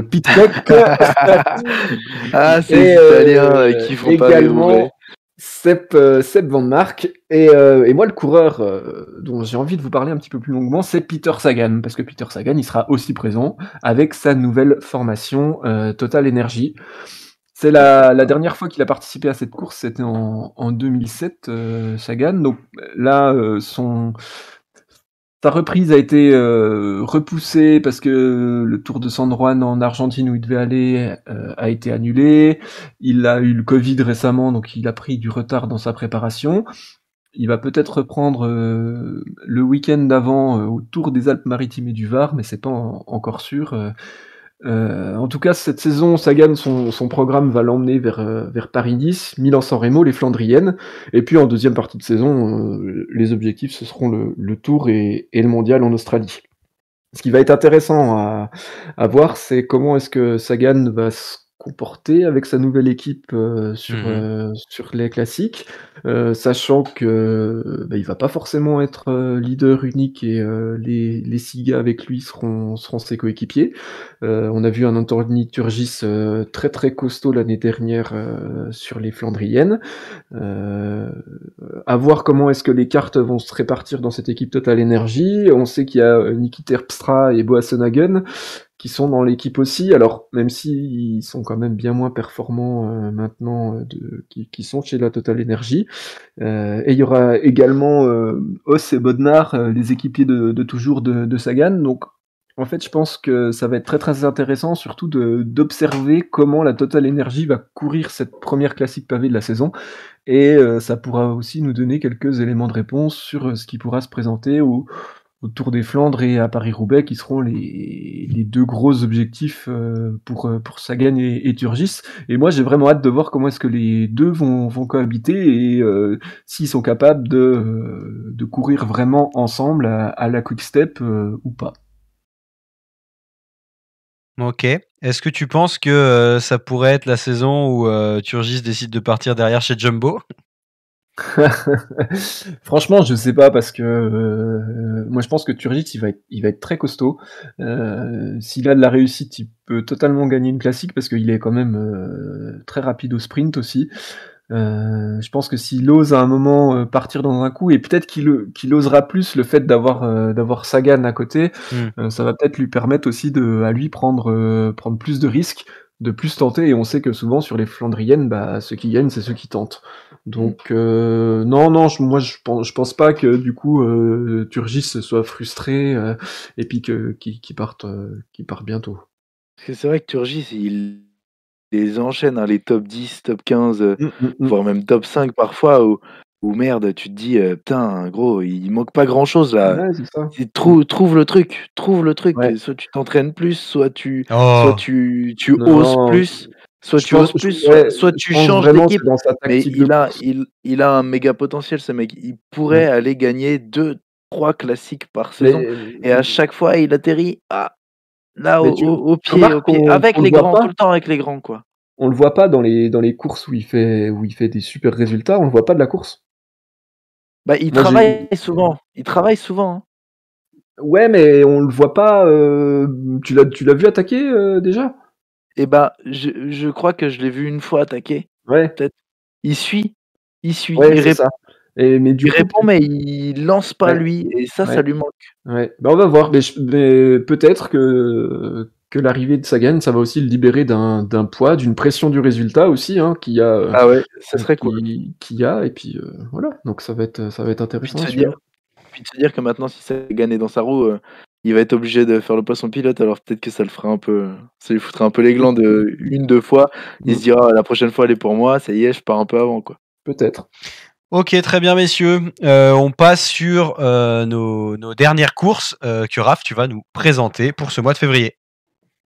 Pitcock.
C'est italien qui font
également, pas Sepp Van Mark et moi le coureur dont j'ai envie de vous parler un petit peu plus longuement, c'est Peter Sagan, parce que Peter Sagan il sera aussi présent avec sa nouvelle formation Total Energy. C'est la dernière fois qu'il a participé à cette course, c'était en 2007, Sagan. Donc là, sa reprise a été repoussée parce que le Tour de San Juan en Argentine où il devait aller a été annulé. Il a eu le Covid récemment, donc il a pris du retard dans sa préparation. Il va peut-être reprendre le week-end d'avant au Tour des Alpes-Maritimes et du Var, mais c'est pas encore sûr. En tout cas, cette saison, Sagan, son programme va l'emmener vers Paris-Nice, Milan-San Remo, les Flandriennes, et puis en deuxième partie de saison, les objectifs, ce seront le Tour et le Mondial en Australie. Ce qui va être intéressant à voir, c'est comment est-ce que Sagan va se comporter avec sa nouvelle équipe sur les classiques, sachant que il va pas forcément être leader unique et les 6 gars avec lui seront ses coéquipiers. On a vu un Anthony Turgis très très costaud l'année dernière sur les Flandriennes. À voir comment est-ce que les cartes vont se répartir dans cette équipe Total Energy. On sait qu'il y a Niki Terpstra et Boasson Hagen qui sont dans l'équipe aussi. Alors, même s'ils sont quand même bien moins performants maintenant qui sont chez la Total Energy. Et il y aura également Os et Bodnar, les équipiers de toujours de Sagan. Donc, en fait, je pense que ça va être très très intéressant, surtout d'observer comment la Total Energy va courir cette première classique pavée de la saison. Et ça pourra aussi nous donner quelques éléments de réponse sur ce qui pourra se présenter au Tour des Flandres et à Paris-Roubaix, qui seront les deux gros objectifs pour Sagan et Turgis. Et moi, j'ai vraiment hâte de voir comment est-ce que les deux vont cohabiter et s'ils sont capables de courir vraiment ensemble à la Quick-Step ou pas.
Ok. Est-ce que tu penses que ça pourrait être la saison où Turgis décide de partir derrière chez Jumbo?
Franchement, je sais pas parce que moi je pense que Turgis il va être très costaud. S'il a de la réussite, il peut totalement gagner une classique parce qu'il est quand même très rapide au sprint aussi. Je pense que s'il ose à un moment partir dans un coup, et peut-être qu'il osera plus le fait d'avoir Sagan à côté, ça va peut-être lui permettre aussi à lui prendre plus de risques, de plus tenter. Et on sait que souvent sur les Flandriennes, bah, ceux qui gagnent, c'est ceux qui tentent. Donc non, je pense pas que du coup Turgis soit frustré et puis qu'il parte bientôt.
Parce que c'est vrai que Turgis, il les enchaîne, hein, les top 10, top 15, voire même top 5 parfois, où merde, tu te dis, putain, gros, il manque pas grand-chose là.
Ouais, c'est ça.
Trouve le truc,
Ouais.
soit tu t'entraînes plus, soit tu
Oh.
tu
Non,
oses plus, soit
je
tu oses
pense,
plus,
ouais,
soit
je
tu
pense
changes
vraiment que
d'équipe.
c'est dans sa
Mais
tactique de course.
il a un méga potentiel ce mec. Il pourrait aller gagner 2-3 classiques par saison
Mais
et à chaque fois il atterrit, là
mais
au
tu
pied
remarques
avec
qu'on le
les
voit
grands, tout
pas?
le temps avec les grands, quoi.
On le voit pas dans les courses où il fait des super résultats, on le voit pas de la course.
Bah,
Moi j'ai
il travaille souvent, hein.
Ouais, mais on le voit pas, tu l'as vu attaquer déjà?
Et bah, je crois que je l'ai vu une fois attaquer,
Ouais,
peut-être. Il suit,
ouais, c'est ça. Et mais du
il
coup,
répond, mais il lance pas
ouais,
lui et ça
ouais,
lui manque.
ouais. Bah, on va voir, mais peut-être que l'arrivée de Sagan, ça va aussi le libérer d'un poids, d'une pression du résultat aussi, hein,
Ah ouais, ça serait cool.
qu'il y a et puis voilà, donc ça va être
Puis
intéressant
de
à
se dire
suivre.
puis de se dire que maintenant si Sagan est dans sa roue, il va être obligé de faire le poisson pilote, alors peut-être que ça le fera un peu, ça lui foutra un peu les glands de 1-2 fois. Il se
Mmh,
dira: «La prochaine fois elle est pour moi, ça y est, je pars un peu avant, quoi».
peut-être.
Ok, très bien, messieurs. On passe sur nos dernières courses que Raph, tu vas nous présenter pour ce mois de février.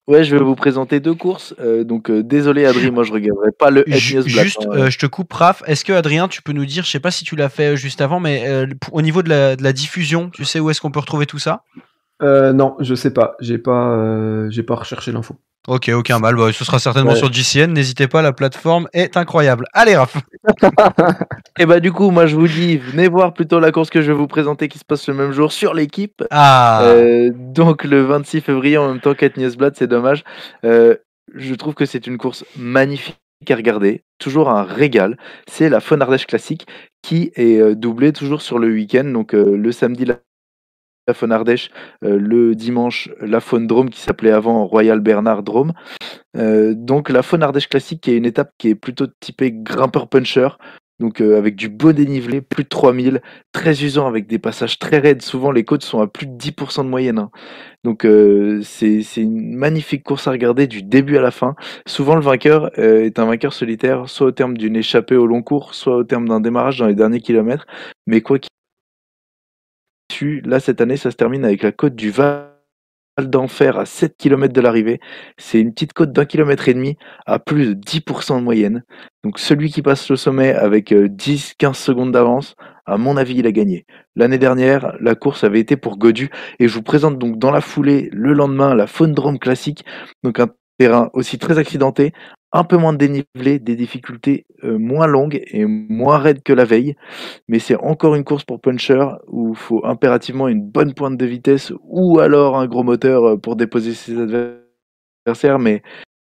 Ouais, je vais vous présenter 2 courses, donc désolé Adri, moi je regarderai pas le Het Nieuwsblad,
Juste,
hein.
je te coupe, Raph. Est-ce que Adrien, tu peux nous dire, je sais pas si tu l'as fait juste avant, mais au niveau de la diffusion, tu sais où est-ce qu'on peut retrouver tout ça?
Non, je sais pas, j'ai pas recherché l'info.
Ok, aucun mal. Bah, ce sera certainement
Ouais.
sur JCN. N'hésitez pas, la plateforme est incroyable. Allez, Raph.
Et bah, du coup, moi je vous dis, venez voir plutôt la course que je vais vous présenter qui se passe le même jour sur l'équipe.
Ah.
Donc le 26 février en même temps qu'Het Nieuwsblad, c'est dommage. Je trouve que c'est une course magnifique à regarder, toujours un régal. C'est la Faune Ardèche Classique qui est doublée toujours sur le week-end. Donc le samedi, la Faune Ardèche, le dimanche, la Faune Drôme qui s'appelait avant Royal Bernard Drôme. Donc la Faune Ardèche Classique qui est une étape qui est plutôt typée grimpeur-puncher. Donc avec du beau dénivelé, plus de 3000, très usant avec des passages très raides. Souvent les côtes sont à plus de 10% de moyenne, hein. Donc c'est une magnifique course à regarder du début à la fin. Souvent le vainqueur est un vainqueur solitaire, soit au terme d'une échappée au long cours, soit au terme d'un démarrage dans les derniers kilomètres. Mais quoi qu'il là cette année ça se termine avec la côte du Val d'Enfer à 7 kilomètres de l'arrivée. C'est une petite côte d'1,5 km à plus de 10% de moyenne. Donc celui qui passe le sommet avec 10-15 secondes d'avance, à mon avis, il a gagné. L'année dernière, la course avait été pour Godu et je vous présente donc dans la foulée, le lendemain, la Faune Drôme classique. Donc un terrain aussi très accidenté, un peu moins de dénivelé, des difficultés moins longues et moins raides que la veille. Mais c'est encore une course pour puncher où il faut impérativement une bonne pointe de vitesse ou alors un gros moteur pour déposer ses adversaires.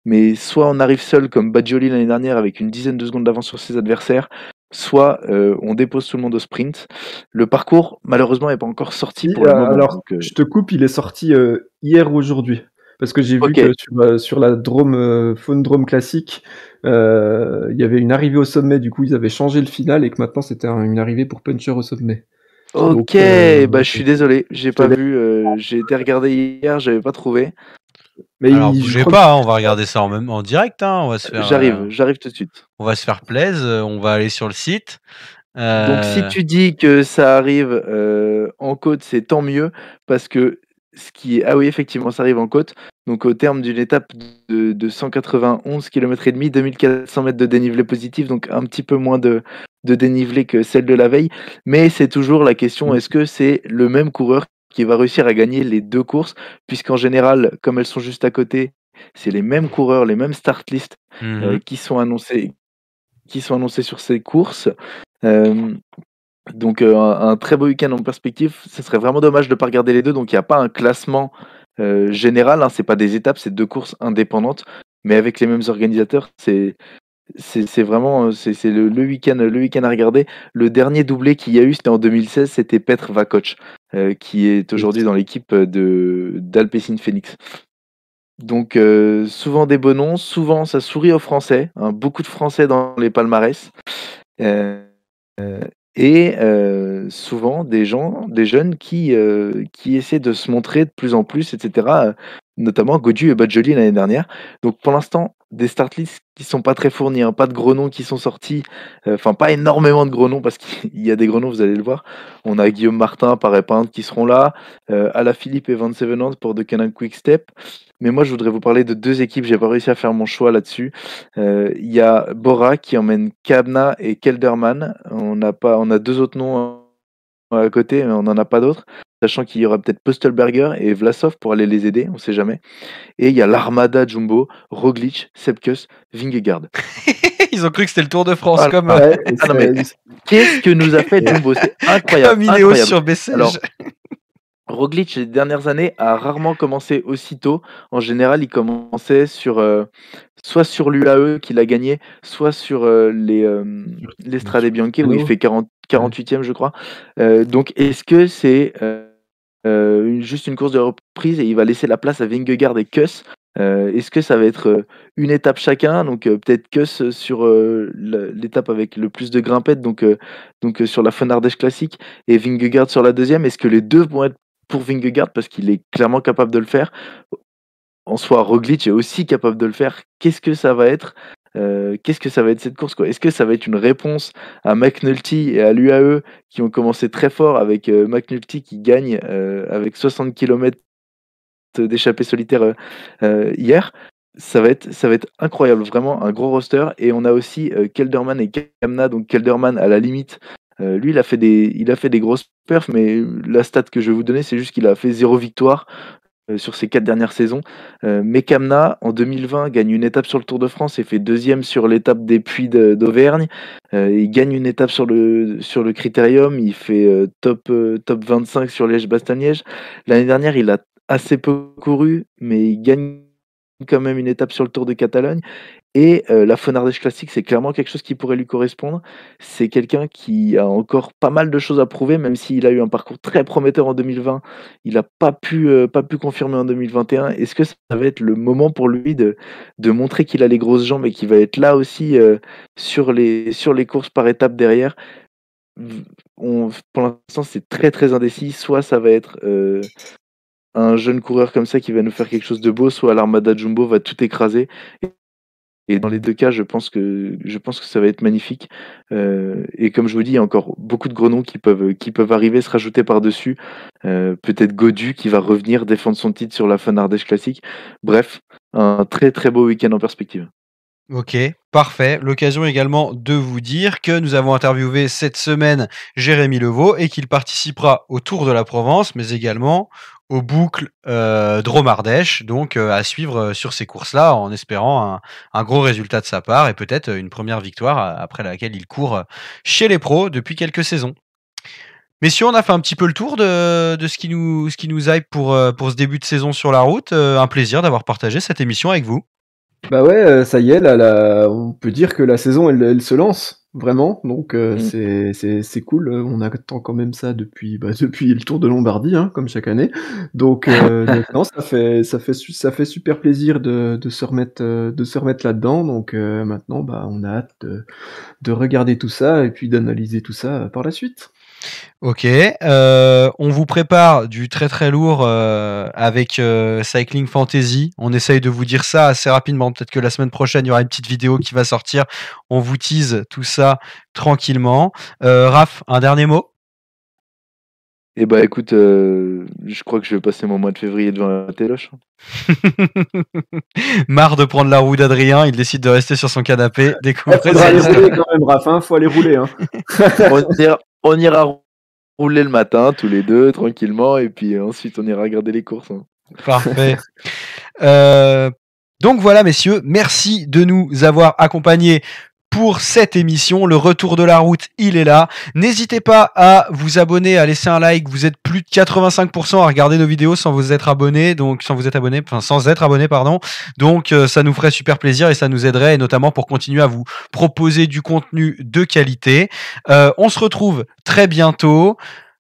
Mais soit on arrive seul comme Badjoli l'année dernière avec une dizaine de secondes d'avance sur ses adversaires, soit on dépose tout le monde au sprint. Le parcours, malheureusement, n'est pas encore sorti
Si,
pour le moment.
alors,
Donc,
je te coupe, il est sorti hier ou aujourd'hui. Parce que j'ai vu
Ok.
que sur la Drôme, Faune Drôme classique, il y avait une arrivée au sommet, du coup ils avaient changé le final et que maintenant c'était une arrivée pour Puncher au sommet. Donc
Ok, bah je suis désolé, j'ai
je te
pas
laisse.
vu, j'ai été regarder hier, j'avais pas trouvé.
Mais
Alors
je
bougez
crois
pas, hein, on va regarder ça en direct, hein, on va se faire,
J'arrive tout de suite.
plaise, on va aller sur le site.
Donc si tu dis que ça arrive en côte, c'est tant mieux parce que ah oui, effectivement, ça arrive en côte. Donc au terme d'une étape de 191 km et demi, 2400 mètres de dénivelé positif, donc un petit peu moins de dénivelé que celle de la veille. Mais c'est toujours la question, est-ce que c'est le même coureur qui va réussir à gagner les 2 courses? Puisqu'en général, comme elles sont juste à côté, c'est les mêmes coureurs, les mêmes start list
Mmh.
qui sont annoncés sur ces courses. Donc un très beau week-end en perspective. Ce serait vraiment dommage de ne pas regarder les 2. Donc il n'y a pas un classement général, hein, c'est pas des étapes, c'est 2 courses indépendantes, mais avec les mêmes organisateurs. C'est vraiment c'est le week-end à regarder. Le dernier doublé qu'il y a eu, c'était en 2016, c'était Petr Vakoč, qui est aujourd'hui dans l'équipe d'Alpecin Phoenix. Donc souvent des beaux noms, souvent ça sourit aux Français, hein, beaucoup de Français dans les palmarès. Heu et souvent des jeunes qui essaient de se montrer de plus en plus et cetera, notamment Gaudu et Badjoli l'année dernière. Donc pour l'instant, des start lists qui sont pas très fournis, hein, pas de gros noms qui sont sortis, enfin pas énormément de gros noms parce qu'il y a des gros noms, vous allez le voir. On a Guillaume Martin, Paré Pinte qui seront là, Alaphilippe et Van Zevenant pour The Canon Quick Step. Mais moi je voudrais vous parler de 2 équipes, j'ai pas réussi à faire mon choix là-dessus. Il y a Bora qui emmène Kamna et Kelderman. On a 2 autres noms à côté, mais on n'en a pas d'autres. Sachant qu'il y aura peut-être Postelberger et Vlasov pour aller les aider, on sait jamais. Et il y a l'Armada Jumbo, Roglic, Sepkus, Vingegaard.
Ils ont cru que c'était le Tour de France,
Voilà.
comme,
Ouais,
Ah non, mais qu'est-ce que nous a fait Jumbo? C'est incroyable,
comme Ineos
incroyable.
sur Bessèges.
Alors, Roglic, les dernières années, a rarement commencé aussitôt. En général, il commençait soit sur l'UAE qu'il a gagné, soit sur les Strade Bianche où il fait 48e, je crois. Donc, est-ce que c'est juste une course de reprise et il va laisser la place à Vingegaard et Kuss? Est-ce que ça va être une étape chacun? Donc, peut-être Kuss sur l'étape avec le plus de grimpettes, donc sur la Von Ardèche classique, et Vingegaard sur la deuxième. Est-ce que les deux vont être pour Vingegaard parce qu'il est clairement capable de le faire? En soi, Roglic est aussi capable de le faire. Qu'est-ce que ça va être? Qu'est-ce que ça va être cette course, quoi? Est-ce que ça va être une réponse à McNulty et à l'UAE qui ont commencé très fort avec McNulty qui gagne avec 60 km d'échappée solitaire hier? Ça va être incroyable, vraiment un gros roster. Et on a aussi Kelderman et Kamna. Donc Kelderman, à la limite, lui, il a fait des grosses perfs, mais la stat que je vais vous donner, c'est juste qu'il a fait 0 victoire sur ses 4 dernières saisons. Mais Kamna, en 2020, gagne une étape sur le Tour de France et fait 2e sur l'étape des Puys d'Auvergne. Il gagne une étape sur le Critérium, il fait top 25 sur Liège-Bastogne-Liège. L'année dernière, il a assez peu couru, mais il gagne quand même une étape sur le Tour de Catalogne. Et la Von Ardèche classique, c'est clairement quelque chose qui pourrait lui correspondre. C'est quelqu'un qui a encore pas mal de choses à prouver, même s'il a eu un parcours très prometteur en 2020. Il n'a pas pu confirmer en 2021. Est-ce que ça va être le moment pour lui de montrer qu'il a les grosses jambes et qu'il va être là aussi sur les courses par étapes derrière? Pour l'instant, c'est très, très indécis. Soit ça va être un jeune coureur comme ça qui va nous faire quelque chose de beau, soit l'Armada Jumbo va tout écraser. Et dans les 2 cas, je pense que ça va être magnifique. Et comme je vous dis, il y a encore beaucoup de gros noms qui peuvent arriver, se rajouter par-dessus. Peut-être Gaudu qui va revenir défendre son titre sur la Von Ardèche classique. Bref, un très, très beau week-end en perspective.
Ok, parfait. L'occasion également de vous dire que nous avons interviewé cette semaine Jérémy Levaux et qu'il participera au Tour de la Provence, mais également aux boucles Drôme-Ardèche, donc à suivre sur ces courses-là, en espérant un gros résultat de sa part et peut-être une première victoire après laquelle il court chez les pros depuis quelques saisons. Messieurs, on a fait un petit peu le tour de ce qui nous hype pour ce début de saison sur la route. Un plaisir d'avoir partagé cette émission avec vous.
Bah ouais, ça y est, là, on peut dire que la saison, elle se lance. vraiment. Donc c'est cool. On attend quand même ça depuis le Tour de Lombardie, hein, comme chaque année. Donc non, ça fait super plaisir de se remettre là-dedans. Donc maintenant, on a hâte de regarder tout ça et puis d'analyser tout ça par la suite.
Ok, on vous prépare du très très lourd avec Cycling Fantasy. On essaye de vous dire ça assez rapidement. Peut-être que la semaine prochaine, il y aura une petite vidéo qui va sortir. On vous tease tout ça tranquillement. Raph, un dernier mot?
Et bah écoute, je crois que je vais passer mon mois de février devant la téloche.
Marre de prendre la roue d'Adrien, il décide de rester sur son canapé. Découvrez
Faudra aller rouler quand même, Raph, hein, faut aller rouler. Hein.
On ira rouler le matin, tous les deux, tranquillement, et puis ensuite on ira regarder les courses. Hein.
Parfait. Donc voilà, messieurs, merci de nous avoir accompagnés pour cette émission. Le retour de la route, il est là. N'hésitez pas à vous abonner, à laisser un like. Vous êtes plus de 85% à regarder nos vidéos sans être abonné, sans être abonné, pardon. Donc ça nous ferait super plaisir et ça nous aiderait, et notamment pour continuer à vous proposer du contenu de qualité. On se retrouve très bientôt.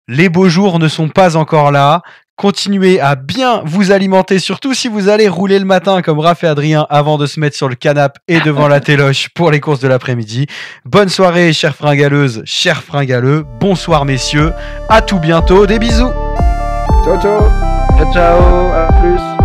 Les beaux jours ne sont pas encore là. Continuez à bien vous alimenter, surtout si vous allez rouler le matin comme Raph et Adrien avant de se mettre sur le canapé et devant la téloche pour les courses de l'après-midi. Bonne soirée, chères fringaleuses, chers fringaleux. Bonsoir, messieurs. À tout bientôt. Des bisous.
Ciao, ciao.
Ciao, ciao. À plus.